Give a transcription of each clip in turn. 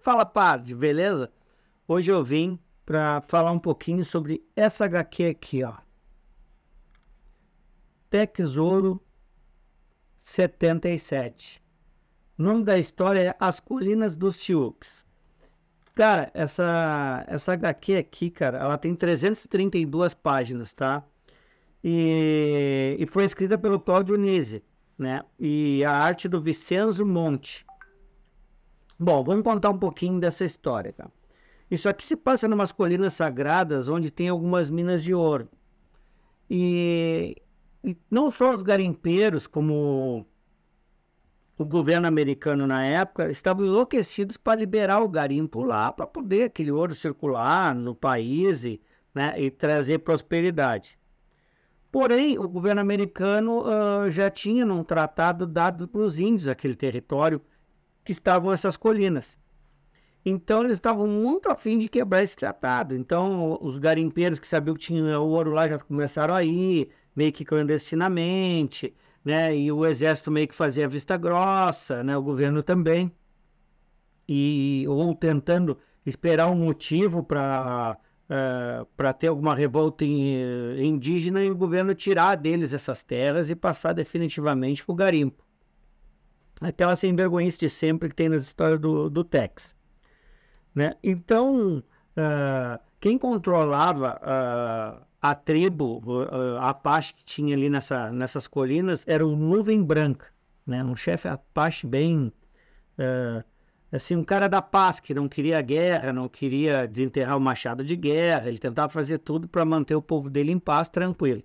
Fala, Pard, beleza? Hoje eu vim para falar um pouquinho sobre essa HQ aqui, ó. Tex-Ouro 77. O nome da história é As Colinas dos Sioux. Cara, essa HQ aqui, cara, ela tem 332 páginas, tá? E foi escrita pelo Claudio Nisi, né? E a arte do Vincenzo Monte. Bom, vamos contar um pouquinho dessa história, tá? Isso aqui se passa em umas colinas sagradas onde tem algumas minas de ouro. E não só os garimpeiros, como o governo americano na época, estavam enlouquecidos para liberar o garimpo lá, para poder aquele ouro circular no país né, e trazer prosperidade. Porém, o governo americano já tinha num tratado dado para os índios aquele território que estavam essas colinas. Então, eles estavam muito afim de quebrar esse tratado. Então, os garimpeiros que sabiam que tinha o ouro lá já começaram a ir, meio que clandestinamente, né? E o exército meio que fazia vista grossa, né? O governo também. Ou tentando esperar um motivo para ter alguma revolta indígena e o governo tirar deles essas terras e passar definitivamente para o garimpo. Aquela sem vergonhice de sempre que tem nas histórias do Tex. Né? Então, quem controlava a tribo, a Apache que tinha ali nessas colinas, era o Nuvem Branca, né? Um chefe Apache bem... assim, um cara da paz, que não queria guerra, não queria desenterrar o machado de guerra, ele tentava fazer tudo para manter o povo dele em paz, tranquilo.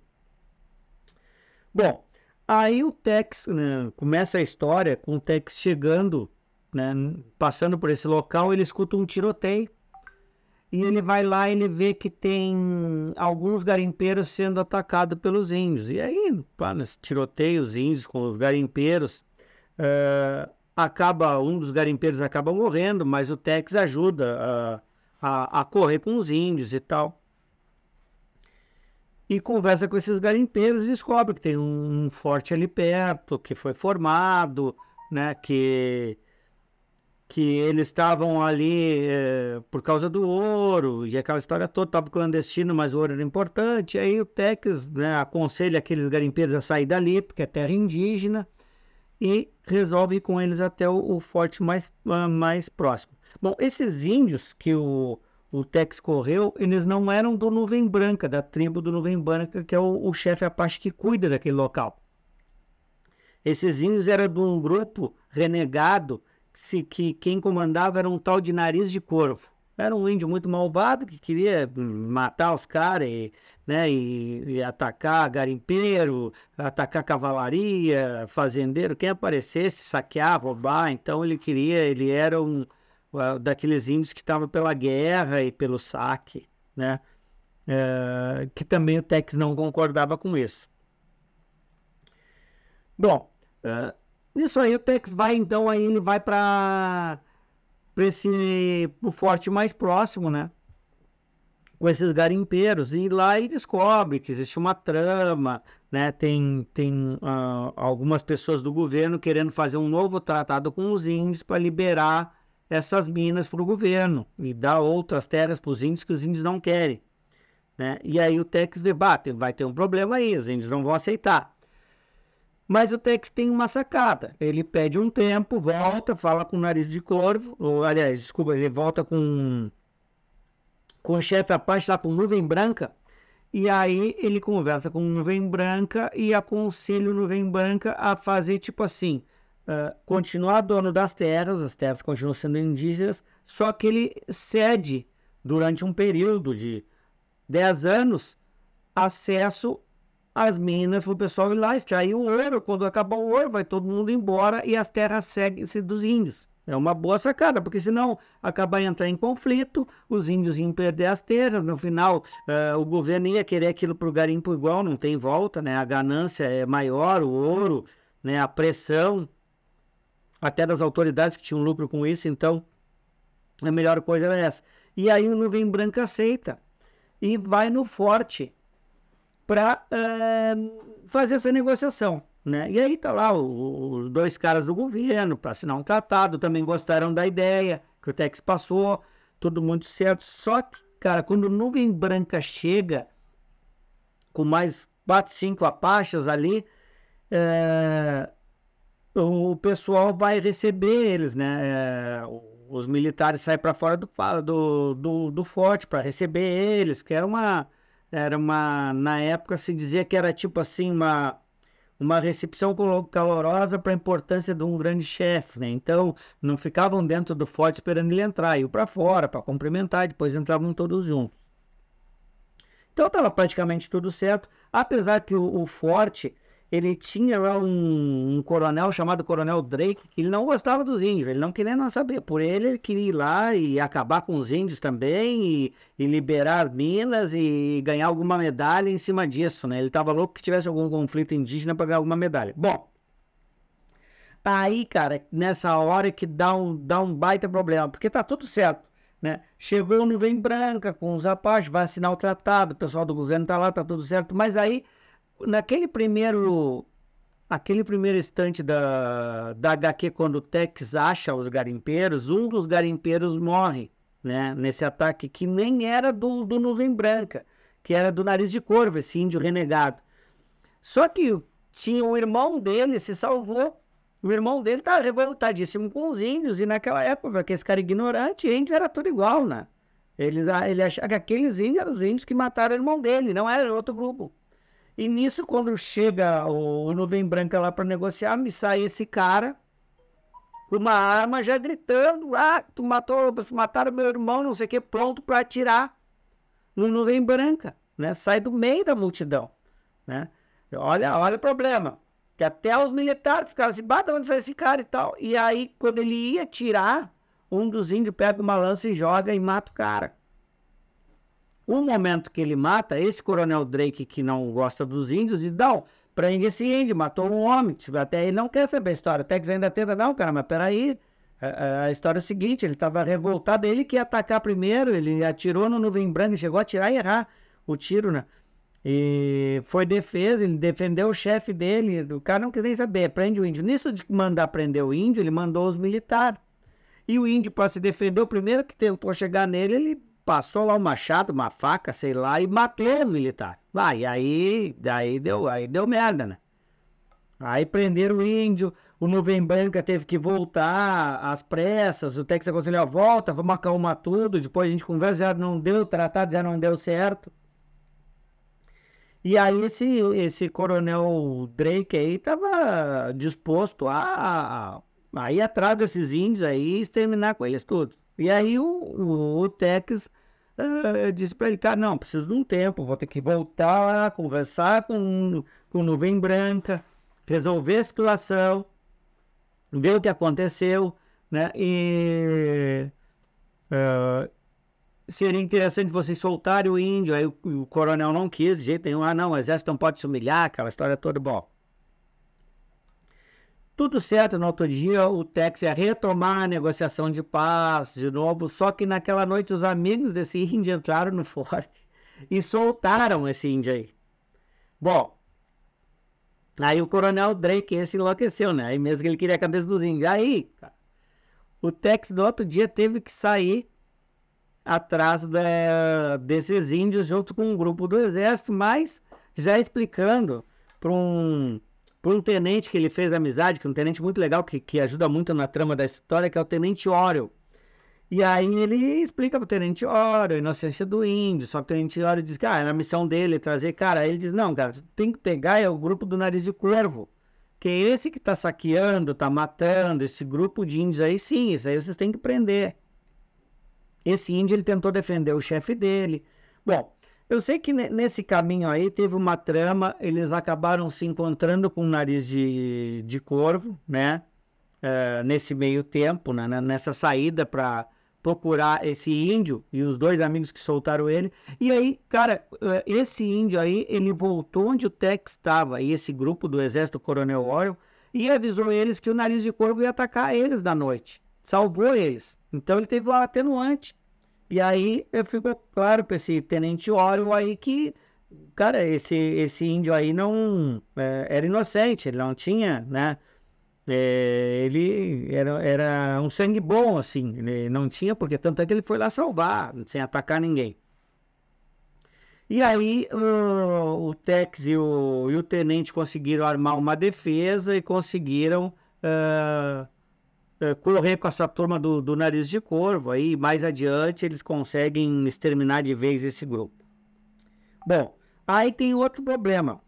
Bom, aí o Tex, né, começa a história com o Tex chegando, né, passando por esse local, ele escuta um tiroteio e ele vai lá e ele vê que tem alguns garimpeiros sendo atacados pelos índios. E aí, nesse tiroteio, os índios com os garimpeiros, um dos garimpeiros acaba morrendo, mas o Tex ajuda a correr com os índios e tal. E conversa com esses garimpeiros e descobre que tem um forte ali perto, que foi formado, né, que eles estavam ali por causa do ouro, e aquela história toda, estava clandestino, mas o ouro era importante. Aí o Tex, né, aconselha aqueles garimpeiros a sair dali, porque é terra indígena, e resolve ir com eles até o forte mais próximo. Bom, esses índios que o Tex correu, eles não eram do Nuvem Branca, da tribo do Nuvem Branca, que é o chefe Apache que cuida daquele local. Esses índios eram de um grupo renegado, que quem comandava era um tal de Nariz de Corvo. Era um índio muito malvado que queria matar os caras, né, e atacar garimpeiro, atacar cavalaria, fazendeiro, quem aparecesse, saquear, roubar. Então ele era daqueles índios que estavam pela guerra e pelo saque, né, que também o Tex não concordava com isso. Bom, isso aí o Tex vai, então, aí ele vai para o forte mais próximo, né? Com esses garimpeiros, e lá ele descobre que existe uma trama, né? Tem algumas pessoas do governo querendo fazer um novo tratado com os índios para liberar essas minas para o governo e dar outras terras para os índios que os índios não querem, né? E aí o Tex debate, vai ter um problema aí, os índios não vão aceitar. Mas o Tex tem uma sacada. Ele pede um tempo, volta, fala com o Nariz de Corvo, ele volta com o chefe Apache lá com Nuvem Branca, e aí ele conversa com Nuvem Branca e aconselha o Nuvem Branca a fazer tipo assim, continuar dono das terras, as terras continuam sendo indígenas, só que ele cede durante um período de 10 anos acesso as minas para o pessoal ir lá extrair o ouro. Quando acabar o ouro, vai todo mundo embora e as terras seguem-se dos índios. É uma boa sacada, porque senão acabar entrar em conflito, os índios iam perder as terras, no final o governo ia querer aquilo para o garimpo igual, não tem volta, né? A ganância é maior, o ouro, né? A pressão, até das autoridades que tinham lucro com isso, então a melhor coisa era essa. E aí o Nuvem Branca aceita e vai no forte para fazer essa negociação, né? E aí tá lá os dois caras do governo para assinar um tratado, também gostaram da ideia, que o Tex passou, tudo muito certo. Só que, cara, quando Nuvem Branca chega com mais 4, 5 Apaches ali, o pessoal vai receber eles, né? Os militares saem para fora do forte para receber eles, que na época se dizia que era tipo assim, uma recepção calorosa para a importância de um grande chefe, né? Então, não ficavam dentro do forte esperando ele entrar, iam para fora para cumprimentar, depois entravam todos juntos. Então, estava praticamente tudo certo, apesar que o forte, ele tinha lá um coronel chamado Coronel Drake, que ele não gostava dos índios, ele não queria não saber. Por ele queria ir lá e acabar com os índios também, e liberar Minas e ganhar alguma medalha em cima disso, né? Ele estava louco que tivesse algum conflito indígena para ganhar alguma medalha. Bom, aí, cara, nessa hora que dá um baita problema, porque tá tudo certo, né? Chegou Nuvem Branca com os Apaches, vai assinar o tratado, o pessoal do governo tá lá, tá tudo certo, mas aí naquele primeiro instante da HQ, quando o Tex acha os garimpeiros, um dos garimpeiros morre, né? Nesse ataque que nem era do Nuvem Branca, que era do Nariz de Corvo, esse índio renegado. Só que tinha o irmão dele, se salvou. O irmão dele tá revoltadíssimo com os índios, e naquela época, que esse cara ignorante, índio era tudo igual, né? Ele achava que aqueles índios eram os índios que mataram o irmão dele, não era outro grupo. E nisso, quando chega o Nuvem Branca lá para negociar, me sai esse cara com uma arma já gritando: mataram meu irmão, não sei o que, pronto para atirar no Nuvem Branca, né? Sai do meio da multidão, né? Olha o problema, que até os militares ficaram assim: bata, onde sai esse cara e tal. E aí, quando ele ia atirar, um dos índios pega uma lança e joga e mata o cara. O momento que ele mata, esse Coronel Drake, que não gosta dos índios, diz: não, prende esse índio, matou um homem. Até ele não quer saber a história. Até que ainda tenta: não, cara, mas peraí. A história é a seguinte: ele estava revoltado, ele que ia atacar primeiro, ele atirou no Nuvem Branca, chegou a atirar e errar o tiro, né? E foi defesa, ele defendeu o chefe dele, o cara não quis nem saber, prende o índio. Nisso de mandar prender o índio, ele mandou os militares. E o índio, para se defender, o primeiro que tentou chegar nele, ele passou lá um machado, uma faca, sei lá, e matou o militar. E aí deu merda, né? Aí prenderam o índio, o Nuvem Branca teve que voltar às pressas, o Tex aconselhou: volta, vamos acalmar tudo, depois a gente conversa, já não deu, o tratado já não deu certo. E aí esse Coronel Drake aí tava disposto a ir atrás desses índios aí e exterminar com eles tudo. E aí o Tex disse para ele: cara, não, preciso de um tempo, vou ter que voltar lá, conversar com Nuvem Branca, resolver a situação, ver o que aconteceu, né? E seria interessante vocês soltarem o índio. Aí o coronel não quis de jeito nenhum: não, o exército não pode se humilhar, aquela história toda. Bom, tudo certo. No outro dia, o Tex ia retomar a negociação de paz de novo, só que naquela noite os amigos desse índio entraram no forte e soltaram esse índio aí. Bom, aí o Coronel Drake, esse enlouqueceu, né? Aí mesmo que ele queria a cabeça dos índios. Aí, o Tex no outro dia teve que sair atrás desses índios junto com um grupo do exército, mas já explicando para um tenente que ele fez amizade, que é um tenente muito legal, que ajuda muito na trama da história, que é o Tenente Orel. E aí ele explica pro Tenente Orel a inocência do índio, só que o Tenente Orel diz que a missão dele é trazer, cara. Aí ele diz: não, cara, tem que pegar o grupo do Nariz de Corvo, que é esse que tá saqueando, tá matando, esse grupo de índios aí, sim, isso aí vocês têm que prender. Esse índio, ele tentou defender o chefe dele. Bom, eu sei que nesse caminho aí teve uma trama, eles acabaram se encontrando com o Nariz de Corvo, né? Nesse meio tempo, né? Nessa saída para procurar esse índio e os dois amigos que soltaram ele. E aí, cara, esse índio aí, ele voltou onde o Tex estava, e esse grupo do exército Coronel Orel, e avisou eles que o Nariz de Corvo ia atacar eles da noite. Salvou eles. Então ele teve um atenuante. E aí ficou claro para esse Tenente Orel aí que, cara, esse índio aí não era inocente, ele não tinha, né, Ele era um sangue bom, assim, ele não tinha, porque tanto é que ele foi lá salvar, sem atacar ninguém. E aí o Tex e o Tenente conseguiram armar uma defesa e conseguiram correr com essa turma do Nariz de Corvo. Aí mais adiante eles conseguem exterminar de vez esse grupo. Bom, aí tem outro problema.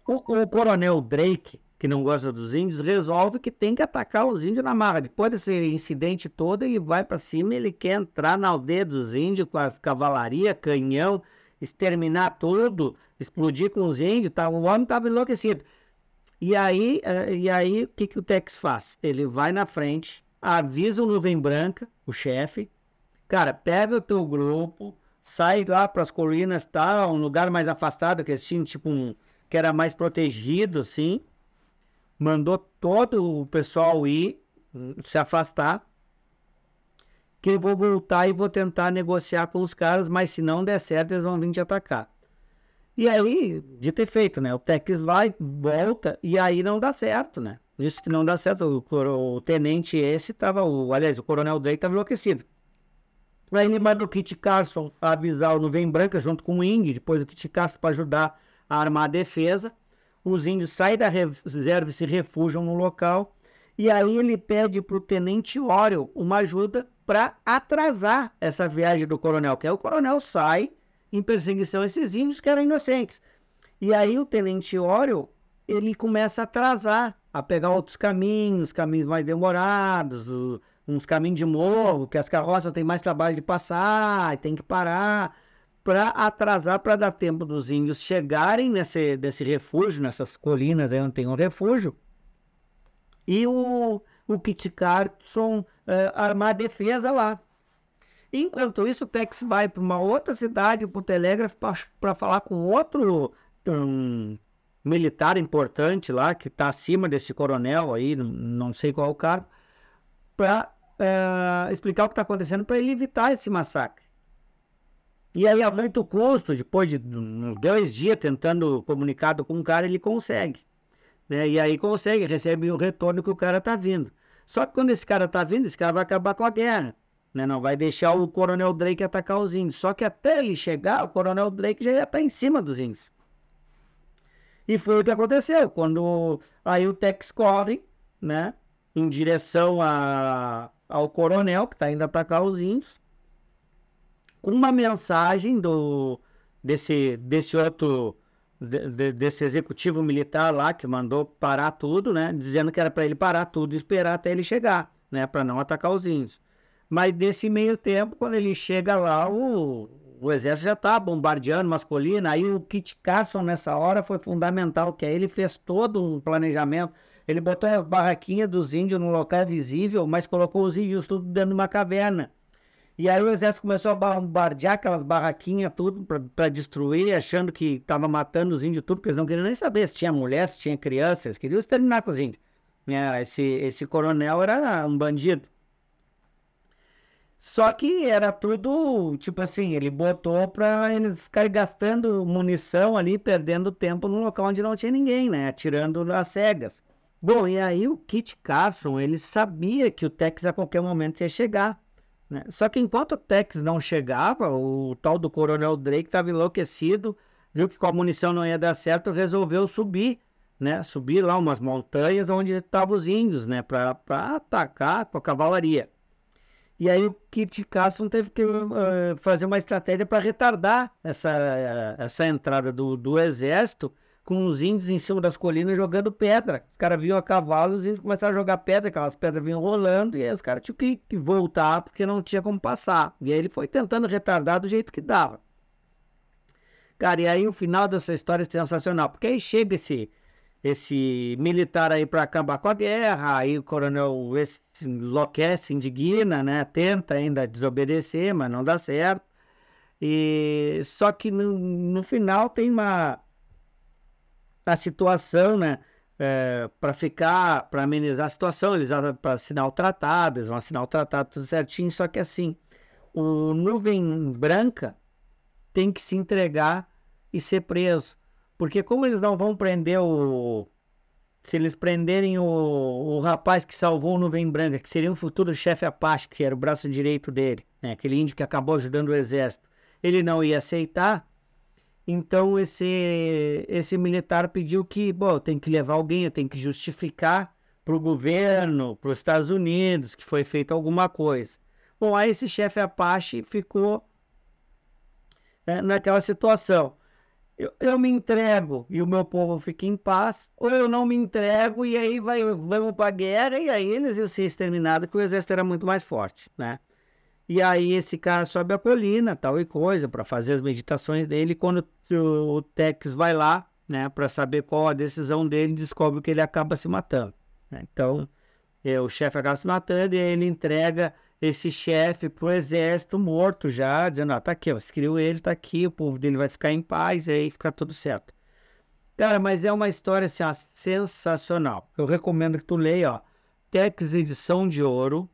O Coronel Drake, que não gosta dos índios, resolve que tem que atacar os índios na marra. Depois desse incidente todo, ele vai para cima, ele quer entrar na aldeia dos índios com a cavalaria, canhão, exterminar tudo, explodir com os índios, tá? O homem estava enlouquecido. E aí, o que o Tex faz? Ele vai na frente, avisa o Nuvem Branca, o chefe, cara, pega o teu grupo, sai lá para as colinas, tá? Um lugar mais afastado, que assim, tipo que era mais protegido, assim. Mandou todo o pessoal ir, se afastar, que eu vou voltar e vou tentar negociar com os caras, mas se não der certo, eles vão vir te atacar. E aí, dito e feito, né? O Tex vai, volta, e aí não dá certo, né? Isso que não dá certo, o tenente esse tava, aliás, o Coronel Drake estava enlouquecido. Aí ele manda o Kit Carson avisar o Nuvem Branca junto com o Indy, depois o Kit Carson para ajudar a armar a defesa. Os índios saem da reserva e se refugiam no local. E aí ele pede para o Tenente Oriol uma ajuda para atrasar essa viagem do coronel, que aí o coronel sai em perseguição a esses índios que eram inocentes. E aí o Tenente Oriol, ele começa a atrasar, a pegar outros caminhos mais demorados, uns caminhos de morro, que as carroças têm mais trabalho de passar, tem que parar, para atrasar, para dar tempo dos índios chegarem desse refúgio, nessas colinas aí onde tem um refúgio, e o Kit Carson armar a defesa lá. Enquanto isso, o Tex vai para uma outra cidade, para o Telégrafo, para falar com outro militar importante lá, que está acima desse coronel aí, não sei qual é o cargo, para explicar o que está acontecendo para ele evitar esse massacre. E aí, a muito custo, depois de uns 2 dias tentando comunicado com o cara, ele consegue. Né? E aí consegue, recebe o retorno que o cara está vindo. Só que quando esse cara está vindo, esse cara vai acabar com a guerra. Né? Não vai deixar o Coronel Drake atacar os índios. Só que até ele chegar, o Coronel Drake já ia estar em cima dos índios. E foi o que aconteceu. Quando aí o Tex corre, né, em direção ao coronel, que está indo atacar os índios, com uma mensagem desse outro, desse executivo militar lá, que mandou parar tudo, né, dizendo que era para ele parar tudo e esperar até ele chegar, né, para não atacar os índios. Mas nesse meio tempo, quando ele chega lá, o exército já está bombardeando umas colinas. Aí o Kit Carson, nessa hora, foi fundamental, que aí ele fez todo um planejamento. Ele botou a barraquinha dos índios no local visível, mas colocou os índios tudo dentro de uma caverna. E aí o exército começou a bombardear aquelas barraquinhas tudo para destruir, achando que estava matando os índios tudo, porque eles não queriam nem saber se tinha mulher, se tinha criança, eles queriam exterminar com os índios. Esse coronel era um bandido. Só que era tudo, tipo assim, ele botou pra eles ficarem gastando munição ali, perdendo tempo num local onde não tinha ninguém, né? Atirando às cegas. Bom, e aí o Kit Carson, ele sabia que o Tex a qualquer momento ia chegar, né? Só que enquanto o Tex não chegava, o tal do Coronel Drake estava enlouquecido, viu que com a munição não ia dar certo, resolveu subir, né? Subir lá umas montanhas onde estavam os índios, né? Para atacar com a cavalaria. E aí o Kit Carson teve que fazer uma estratégia para retardar essa entrada do exército, com os índios em cima das colinas jogando pedra. Os caras vinham a cavalo, os índios começaram a jogar pedra, aquelas pedras vinham rolando, e aí os caras tinham que voltar porque não tinha como passar. E aí ele foi tentando retardar do jeito que dava. Cara, e aí o final dessa história é sensacional, porque aí chega esse militar aí para acabar com a guerra, aí o coronel enlouquece, indigna, né? Tenta ainda desobedecer, mas não dá certo. E só que no final tem a situação, né? Para amenizar a situação, eles vão para assinar o tratado, eles vão assinar o tratado tudo certinho, só que assim, o Nuvem Branca tem que se entregar e ser preso. Porque como eles não vão prender o se eles prenderem o rapaz que salvou o Nuvem Branca, que seria um futuro chefe Apache, que era o braço direito dele, né? Aquele índio que acabou ajudando o exército, ele não ia aceitar. Então esse militar pediu que, bom, tem que levar alguém, eu tenho que justificar para o governo, para os Estados Unidos, que foi feita alguma coisa. Bom, aí esse chefe Apache ficou naquela situação. Eu me entrego e o meu povo fica em paz, ou eu não me entrego e aí vamos para a guerra, e aí eles iam ser exterminados, porque o exército era muito mais forte, né? E aí esse cara sobe a colina, tal e coisa, para fazer as meditações dele. Quando o Tex vai lá, né, para saber qual a decisão dele, descobre que ele acaba se matando, né? Então, o chefe acaba se matando e aí ele entrega esse chefe pro exército morto já, dizendo, tá aqui, você criou ele, tá aqui, o povo dele vai ficar em paz, e aí fica tudo certo. Cara, mas é uma história, assim, ó, sensacional. Eu recomendo que tu leia, ó, Tex Edição de Ouro.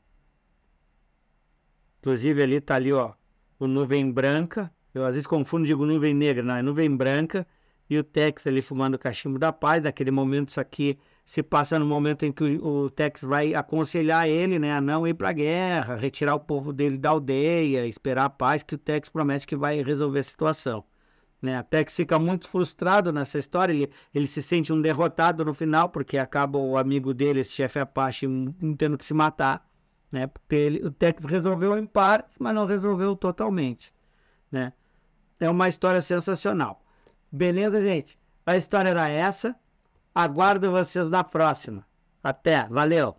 Inclusive ali tá ali, ó, o Nuvem Branca. Eu às vezes confundo, digo Nuvem Negra, não, é Nuvem Branca. E o Tex ali fumando o cachimbo da paz. Naquele momento, isso aqui se passa no momento em que o Tex vai aconselhar ele, né, a não ir pra guerra, retirar o povo dele da aldeia, esperar a paz, que o Tex promete que vai resolver a situação, né? O Tex fica muito frustrado nessa história, ele se sente um derrotado no final, porque acaba o amigo dele, esse chefe Apache, tendo que se matar, né? Porque o Tex resolveu em partes, mas não resolveu totalmente, né? É uma história sensacional. Beleza, gente? A história era essa. Aguardo vocês na próxima. Até, valeu!